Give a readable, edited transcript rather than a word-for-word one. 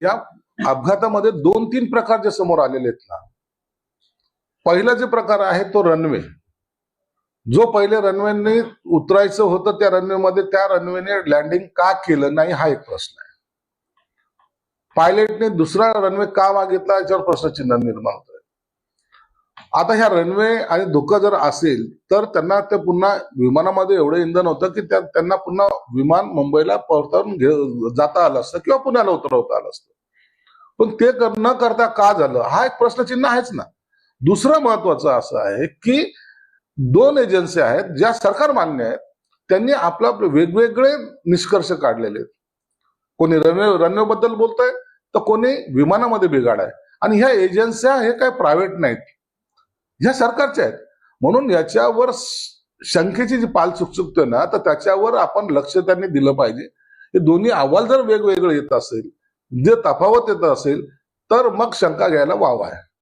या अपघातामध्ये 2-3 प्रकार जे समोर आलेले आहेत ना. पहिला जे प्रकार आहे तो रनवे. जो पहिले रनवेने उतरायचं होतं त्या रनवेमध्ये त्या रनवेने लँडिंग का केलं नाही हा एक प्रश्न आहे. पायलटने दुसरा रनवे का मागितला याच्यावर प्रश्नचिन्ह निर्माण होतोय. आता ह्या रनवे आणि धोका जर असेल तर त्यांना ते पुन्हा विमानामध्ये एवढं इंधन होतं की त्यांना पुन्हा विमान मुंबईला परतवून जाता आलं असतं किंवा पुण्याला उतरवता आलं असतं. पण ते न करता का झालं हा एक प्रश्नचिन्ह आहेच ना. दुसरं महत्वाचं असं आहे की 2 एजन्सी आहेत ज्या सरकार मान्य आहेत, त्यांनी आपला वेगवेगळे निष्कर्ष काढलेले आहेत. कोणी रनवे बद्दल बोलतंय तर कोणी विमानामध्ये बिघाड आहे. आणि ह्या एजन्स्या हे काय प्रायव्हेट नाहीत, ह्या सरकारच्या आहेत. म्हणून याच्यावर शंकेची जी पाल चुकचुकते ना तर त्याच्यावर आपण लक्ष त्यांनी दिलं पाहिजे. हे दोन्ही अहवाल जर वेगवेगळे येत असेल, जे तफावत येत असेल तर मग शंका घ्यायला वाव आहे.